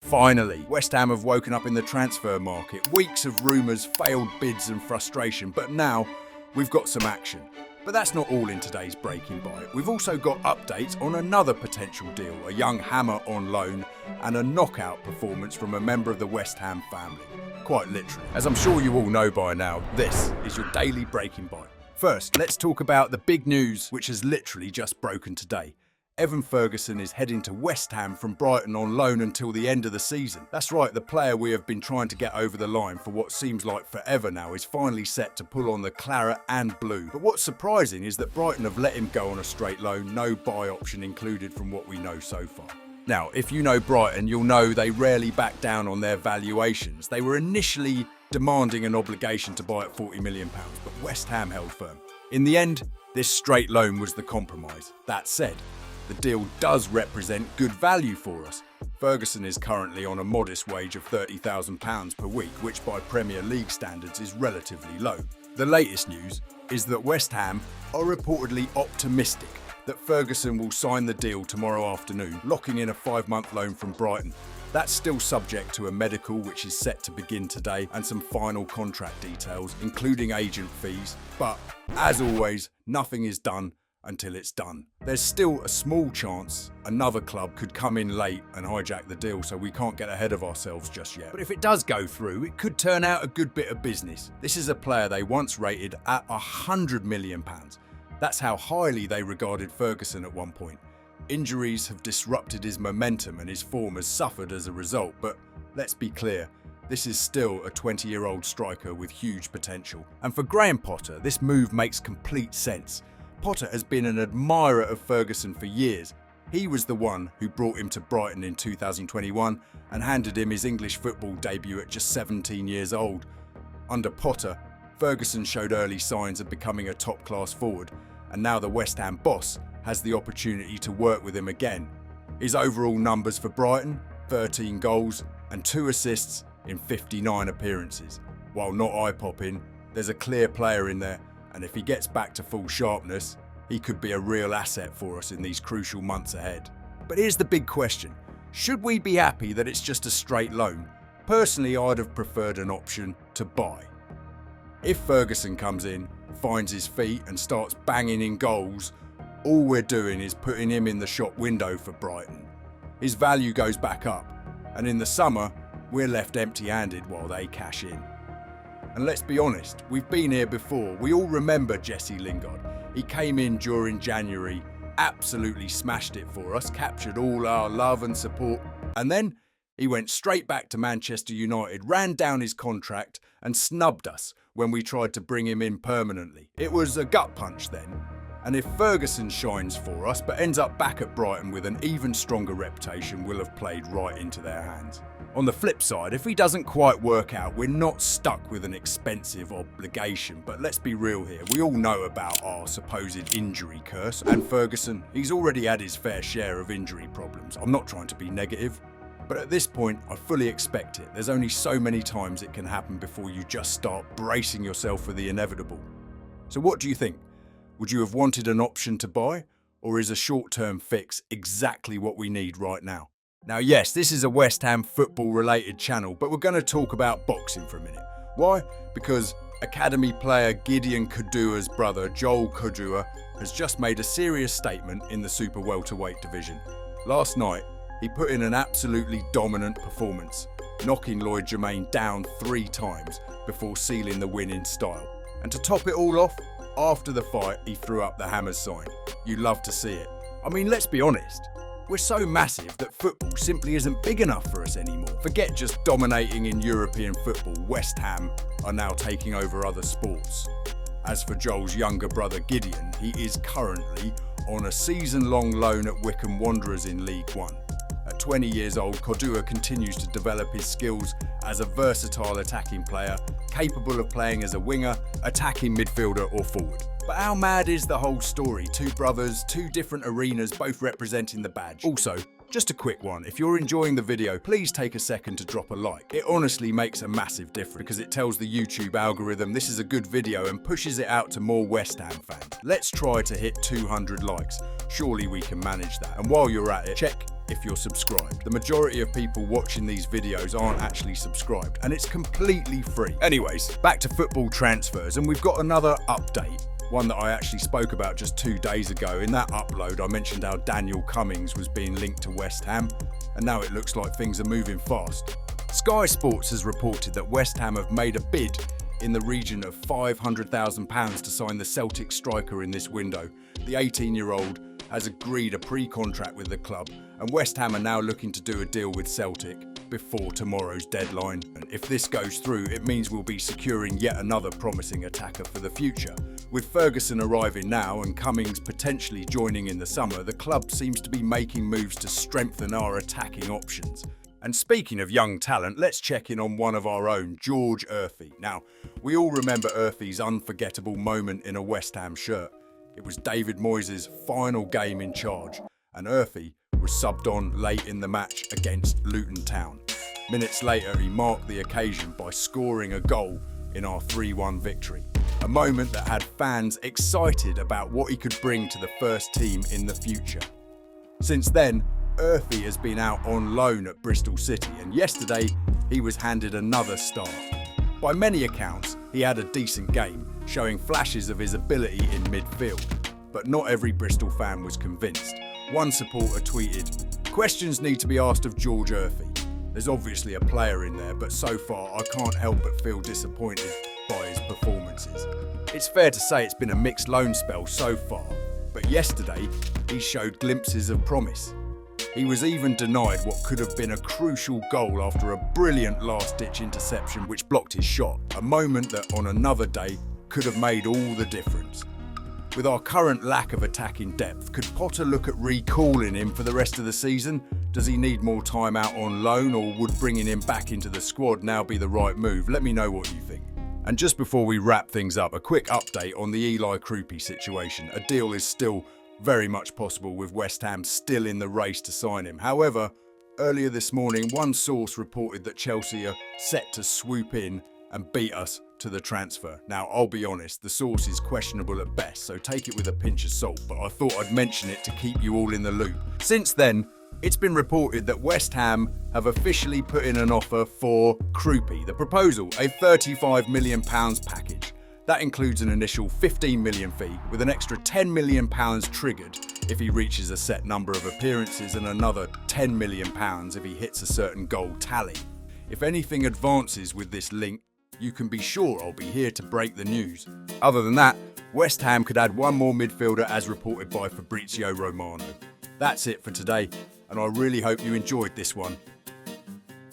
Finally, West Ham have woken up in the transfer market. Weeks of rumours, failed bids and frustration, but now we've got some action. But that's not all in today's Breaking Bite. We've also got updates on another potential deal, a young hammer on loan, and a knockout performance from a member of the West Ham family. Quite literally. As I'm sure you all know by now, this is your daily Breaking Bite. First, let's talk about the big news which has literally just broken today. Evan Ferguson is heading to West Ham from Brighton on loan until the end of the season. That's right, the player we have been trying to get over the line for what seems like forever now is finally set to pull on the claret and blue. But what's surprising is that Brighton have let him go on a straight loan, no buy option included from what we know so far. Now, if you know Brighton, you'll know they rarely back down on their valuations. They were initially demanding an obligation to buy at £40 million, but West Ham held firm. In the end, this straight loan was the compromise. That said, the deal does represent good value for us. Ferguson is currently on a modest wage of £30,000 per week, which by Premier League standards is relatively low. The latest news is that West Ham are reportedly optimistic that Ferguson will sign the deal tomorrow afternoon, locking in a 5-month loan from Brighton. That's still subject to a medical which is set to begin today and some final contract details, including agent fees. But as always, nothing is done until it's done. There's still a small chance another club could come in late and hijack the deal, so we can't get ahead of ourselves just yet. But if it does go through, it could turn out a good bit of business. This is a player they once rated at £100 million. That's how highly they regarded Ferguson at one point. Injuries have disrupted his momentum and his form has suffered as a result, but let's be clear, this is still a 20-year-old striker with huge potential. And for Graham Potter, this move makes complete sense. Potter has been an admirer of Ferguson for years. He was the one who brought him to Brighton in 2021 and handed him his English football debut at just 17 years old. Under Potter, Ferguson showed early signs of becoming a top-class forward, and now the West Ham boss has the opportunity to work with him again. His overall numbers for Brighton, 13 goals and 2 assists in 59 appearances. While not eye-popping, there's a clear player in there, and if he gets back to full sharpness, he could be a real asset for us in these crucial months ahead. But here's the big question. Should we be happy that it's just a straight loan? Personally, I'd have preferred an option to buy. If Ferguson comes in, finds his feet and starts banging in goals, all we're doing is putting him in the shop window for Brighton. His value goes back up, and in the summer, we're left empty-handed while they cash in. And let's be honest, we've been here before. We all remember Jesse Lingard. He came in during January, absolutely smashed it for us, captured all our love and support, and then he went straight back to Manchester United, ran down his contract and snubbed us when we tried to bring him in permanently. It was a gut punch then. And if Ferguson shines for us but ends up back at Brighton with an even stronger reputation, we'll have played right into their hands. On the flip side, if he doesn't quite work out, we're not stuck with an expensive obligation. But let's be real here, we all know about our supposed injury curse, and Ferguson, he's already had his fair share of injury problems. I'm not trying to be negative, but at this point, I fully expect it. There's only so many times it can happen before you just start bracing yourself for the inevitable. So what do you think? Would you have wanted an option to buy, or is a short-term fix exactly what we need right now? Now yes, this is a West Ham football-related channel, but we're going to talk about boxing for a minute. Why? Because academy player Gideon Kodua's brother, Joel Kodua, has just made a serious statement in the super welterweight division. Last night, he put in an absolutely dominant performance, knocking Lloyd Jermaine down 3 times before sealing the win in style. And to top it all off, after the fight, he threw up the hammer sign. You love to see it. I mean, let's be honest. We're so massive that football simply isn't big enough for us anymore. Forget just dominating in European football. West Ham are now taking over other sports. As for Joel's younger brother Gideon, he is currently on a season-long loan at Wycombe Wanderers in League One. At 20 years old, Kodua continues to develop his skills as a versatile attacking player, capable of playing as a winger, attacking midfielder or forward. But how mad is the whole story? 2 brothers, 2 different arenas, both representing the badge. Also, just a quick one, if you're enjoying the video, please take a second to drop a like. It honestly makes a massive difference because it tells the YouTube algorithm this is a good video and pushes it out to more West Ham fans. Let's try to hit 200 likes. Surely we can manage that. And while you're at it, check if you're subscribed. The majority of people watching these videos aren't actually subscribed, and it's completely free. Anyways, back to football transfers, and we've got another update. One that I actually spoke about just 2 days ago. In that upload, I mentioned how Daniel Cummings was being linked to West Ham, and now it looks like things are moving fast. Sky Sports has reported that West Ham have made a bid in the region of £500,000 to sign the Celtic striker in this window. The 18-year-old has agreed a pre-contract with the club, and West Ham are now looking to do a deal with Celtic before tomorrow's deadline. And if this goes through, it means we'll be securing yet another promising attacker for the future. With Ferguson arriving now and Cummings potentially joining in the summer, the club seems to be making moves to strengthen our attacking options. And speaking of young talent, let's check in on one of our own, George Earthy. Now, we all remember Earthy's unforgettable moment in a West Ham shirt. It was David Moyes' final game in charge, and Earthy was subbed on late in the match against Luton Town. Minutes later, he marked the occasion by scoring a goal in our 3-1 victory. A moment that had fans excited about what he could bring to the first team in the future. Since then, Earthy has been out on loan at Bristol City, and yesterday he was handed another start. By many accounts, he had a decent game, showing flashes of his ability in midfield. But not every Bristol fan was convinced. One supporter tweeted, "Questions need to be asked of George Earthy. There's obviously a player in there, but so far I can't help but feel disappointed by his performances." It's fair to say it's been a mixed loan spell so far, but yesterday he showed glimpses of promise. He was even denied what could have been a crucial goal after a brilliant last-ditch interception which blocked his shot, a moment that on another day could have made all the difference. With our current lack of attacking depth, could Potter look at recalling him for the rest of the season? Does he need more time out on loan, or would bringing him back into the squad now be the right move? Let me know what you think. And just before we wrap things up, a quick update on the Eli Kye situation. A deal is still very much possible, with West Ham still in the race to sign him. However, earlier this morning, one source reported that Chelsea are set to swoop in and beat us to the transfer. Now, I'll be honest, the source is questionable at best, so take it with a pinch of salt, but I thought I'd mention it to keep you all in the loop. Since then, it's been reported that West Ham have officially put in an offer for Kye. The proposal, a £35 million package. That includes an initial £15 million fee, with an extra £10 million triggered if he reaches a set number of appearances, and another £10 million if he hits a certain goal tally. If anything advances with this link, you can be sure I'll be here to break the news. Other than that, West Ham could add one more midfielder, as reported by Fabrizio Romano. That's it for today, and I really hope you enjoyed this one.